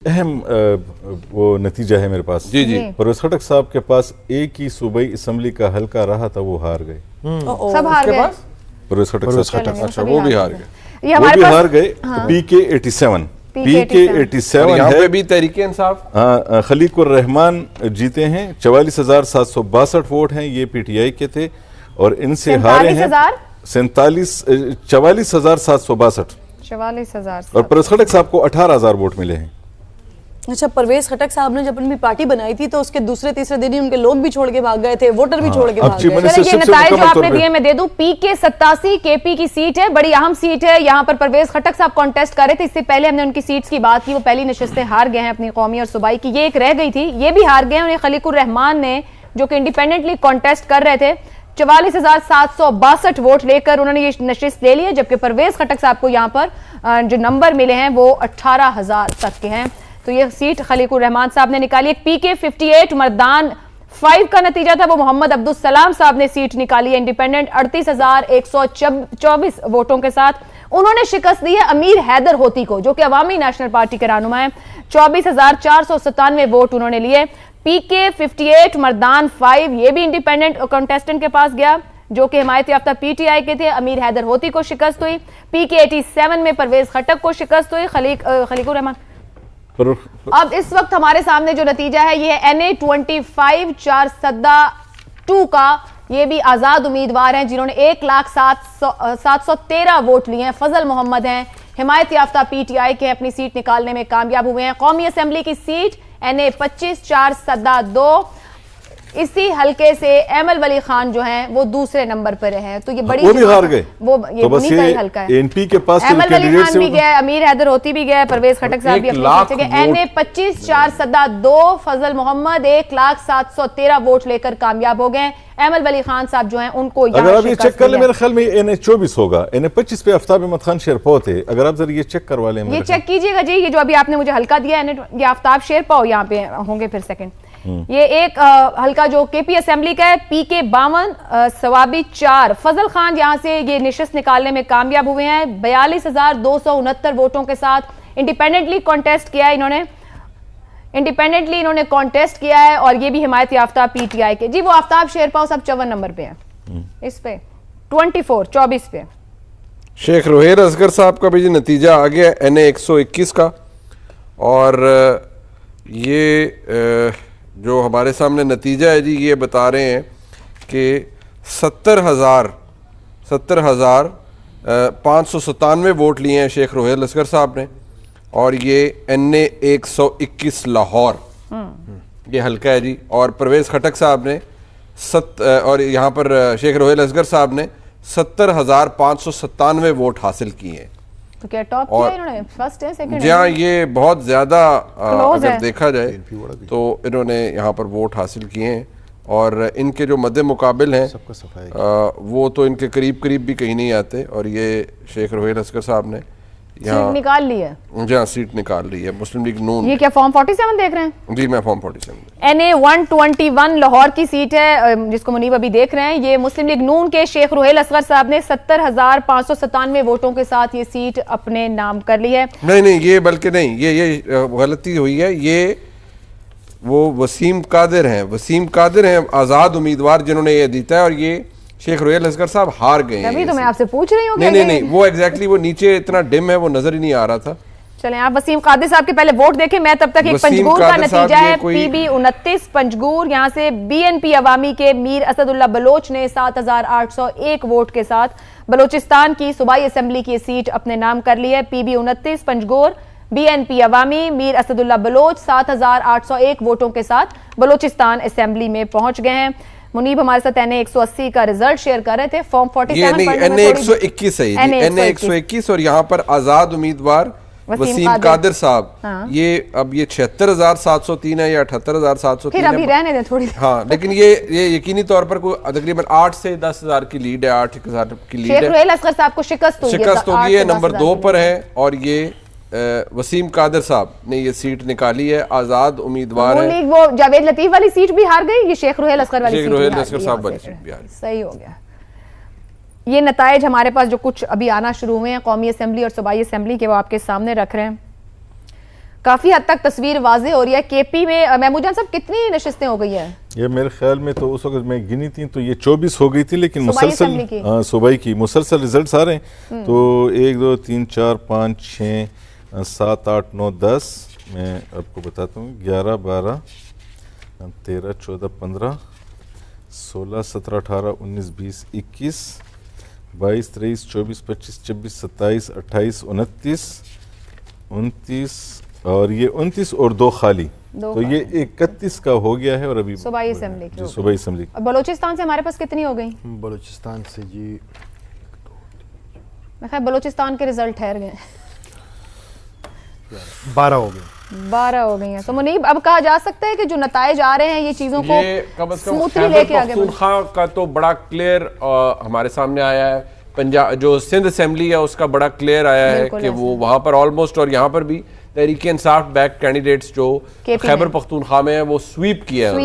अहम वो नतीजा है मेरे पास। जी जी। परवेज खटक साहब के पास एक ही सूबाई असम्बली का हल्का रहा था, वो हार गए। सब हार गए। परवेज खटक साहब, अच्छा, वो भी हार गए। ये हमारे पास हार गए। PK 87 यहाँ पे भी तहरीके इंसाफ खलीकुर रहमान जीते हैं। 44,762 वोट हैं, ये PTI के थे और इनसे हारे हैं 44,762 और परवेज खटक साहब को 18,000 वोट मिले हैं। अच्छा, परवेज खटक साहब ने जब अपनी पार्टी बनाई थी तो उसके दूसरे तीसरे दिन ही उनके लोग भी छोड़ के भाग गए थे, वोटर भी छोड़ के भाग गए। ये नताइज जो आपने दिए मैं दे दूं। PK 87 KP की सीट है, बड़ी अहम सीट है। यहाँ पर परवेज खटक साहब कॉन्टेस्ट कर रहे थे। इससे पहले हमने उनकी सीट्स की बात की, वो पहली नशिस्तें हार गए हैं अपनी कौमी और सूबाई की। ये एक रह गई थी, ये भी हार गए। उन्हें खलीकुर रहमान ने, जो कि इंडिपेंडेंटली कॉन्टेस्ट कर रहे थे, 44,762 वोट लेकर उन्होंने ये नशिस्त ले ली है। जबकि परवेज खटक साहब को यहाँ पर जो नंबर मिले हैं वो 18,000 तक के हैं। तो ये सीट खलीकुर रहमान साहब ने निकाली। एक PK 58 मर्दान 5 का नतीजा था, वो मोहम्मद अब्दुल सलाम साहब ने सीट निकाली है। इंडिपेंडेंट 38,124 वोटों के साथ उन्होंने शिकस्त दी है अमीर हैदर होती को, जो कि अवामी नेशनल पार्टी के रहनुमा है। 24,497 वोट उन्होंने लिए। PK 58 मर्दान 5 ये भी इंडिपेंडेंट कंटेस्टेंट के पास गया, जो कि हिमायत याफ्ता PTI के थे। अमीर हैदर होती को शिकस्त हुई। PK 87 में परवेज खटक को शिकस्त हुई। खलीकुर रहमान। अब इस वक्त हमारे सामने जो नतीजा है ये NA 25 4 का, ये भी आजाद उम्मीदवार हैं जिन्होंने 1,07,713 वोट लिए हैं। फजल मोहम्मद हैं, हिमायत याफ्ता PTI के अपनी सीट निकालने में कामयाब हुए हैं। कौमी असेंबली की सीट NA 25 4 इसी हल्के से एमल वली खान जो हैं वो दूसरे नंबर पर हैं। तो ये बड़ी, वो भी हार गए। वो ये तो उन्हीं का ही हल्का है। NP के पास एमल वली खान भी गए, अमीर हैदर होती भी गए, परवेज खटक साहब भी अपनी सीट से गए। NA 25 4 फजल मोहम्मद 1,07,13 वोट लेकर कामयाब हो गए। एमल वली खान साहब जो हैं उनको अगर आप ये चेक कर ले, मेरे ख्याल में NA 24 होगा। NA 25 पे आफ्ताब अहमद खान शेरपाव थे। अगर आप जरा ये चेक करवा लें, ये चेक कीजिएगा जी। ये जो अभी आपने मुझे हल्का दिया है, ये आफ्ताब शेरपाव यहाँ पे होंगे फिर सेकंड। ये एक हल्का जो KP असेंबली का है, PK 52 सवाबी 4 फजल खान यहाँ से ये निशस्त निकालने में कामयाब हुए हैं 42,269 वोटों के साथ। इंडिपेंडेंटली कॉन्टेस्ट किया है इन्होंने कॉन्टेस्ट किया है और ये भी हिमायत याफ्ता PTI के। जी वो आफ्ताब शेरपाव सब 54 नंबर पे हैं, इस पे 24 पे। शेख रोहेल असगर साहब का भी जी नतीजा आ गया NA 121 का। और ये जो हमारे सामने नतीजा है जी, ये बता रहे हैं कि 70,597 वोट लिए हैं शेख रोहेल असगर साहब ने। और ये NA 121 लाहौर ये हल्का है जी। और परवेज खटक साहब ने और यहाँ पर शेख रोहेल असगर साहब ने 70,597 वोट हासिल किए हैं। तो क्या टॉप किया इन्होंने? फर्स्ट है, सेकंड है? जी हाँ, ये बहुत ज्यादा अगर देखा जाए तो इन्होंने यहाँ पर वोट हासिल किए हैं। और इनके जो मद्दे मुकाबिल हैं वो तो इनके करीब करीब भी कहीं नहीं आते। और ये शेख रोहेल असगर साहब ने सीट निकाल ली है। जी हाँ, सीट निकाल ली है मुस्लिम लीग नून। ये क्या फॉर्म 47 देख रहे हैं? जी मैं फॉर्म 47। NA 121 लाहौर की सीट है, जिसको मुनीब अभी देख रहे हैं। ये मुस्लिम लीग नून के शेख रोहेल असगर साहब ने 70,597 वोटों के साथ ये सीट अपने नाम कर ली है। नहीं, ये बल्कि नहीं, ये गलती हुई है। ये वो वसीम कादिर हैं आजाद उम्मीदवार जिन्होंने ये जीता है। और ये शेख रोहेल असगर साहब हार गए हैं। अभी तो मैं आपसे पूछ रही हूँ। नहीं, वो एग्जैक्टली वो नीचे इतना डिम है, वो नजर ही नहीं आ रहा था। चलें आप वसीम कादिर साहब के पहले वोट देखें। मैं तब तक एक पंजगूर का नतीजा है। PB 29 पंजगूर, यहाँ से BNP अवामी के मीर असदुल्ला बलोच ने 7,801 वोट के साथ बलोचिस्तान की सूबाई असेंबली की सीट अपने नाम कर ली है। PB 29 पंजगूर, BNP अवामी, मीर असदुल्ला बलोच 7,801 वोटों के साथ बलोचिस्तान असेंबली में पहुंच गए हैं। मुनीब हमारे साथ NA 180 का रिजल्ट शेयर कर रहे थे। फॉर्म 47 NA 121 है, NA 121। और यहाँ पर आजाद उम्मीदवार वसीम कादिर साहब। हाँ। ये अब ये 76,703 है या 78,703 फिर अभी रहने दें थोड़ी। हाँ, लेकिन ये यकीनी तौर पर कोई तकरीबन 8 से 10,000 की लीड है, 8,000 की लीड है। शेख रोहेल असगर साहब को शिकस्त होगी है, नंबर 2 पर है। और ये वसीम कादिर साहब ने ये सीट निकाली है, आजाद उम्मीदवार है। वो जावेद लतीफ वाली सीट भी हार गई, ये शेख रोहेल असगर वाली सीट भी हार। सही हो गया। ये नताइज हमारे पास जो कुछ अभी आना शुरू हुए हैं कौमी असेंबली और सूबाई असेंबली के, वो आपके सामने रख रहे हैं। काफी हद तक तस्वीर वाज़ेह हो रही है। केपी में महमूद जान साहब कितनी नशिस्तें हो गई हैं? ये मेरे ख्याल में तो उस वक्त मैं गिनी थी तो ये 24 हो गई थी, लेकिन सूबाई मुसलसल असेंबली की? सूबाई की मुसलसल रिजल्ट आ रहे हैं। तो 1 2 3 4 5 6 7 8 9 10 मैं आपको बताता हूँ 11 12 13 14 15 16 17 18 19 20 21 22 23 24 25 26 27 28 29 29 और ये 29 और 2 खाली, तो ये 31 का हो गया है। और अभी सूबाई असेंबली की, सूबाई असेंबली। और बलूचिस्तान से हमारे पास कितनी हो गई? बलूचिस्तान से जी मैं ख्याल बलूचिस्तान के रिजल्ट ठहर गए, 12 हो गए। 12 हो गई हैं। तो मुनीब अब कहा जा सकता है कि जो नताइज आ रहे हैं ये चीजों को कम से कम स्मूथली लेके आगे बढ़े। पख्तूनख्वा का तो बड़ा क्लियर हमारे सामने आया है। पंजाब जो सिंध असेंबली है उसका बड़ा क्लियर आया है कि वो वहां पर ऑलमोस्ट, और यहाँ पर भी तहरीक इंसाफ बैक कैंडिडेट्स जो खैबर पख्तूनख्वा में है वो स्वीप किया है।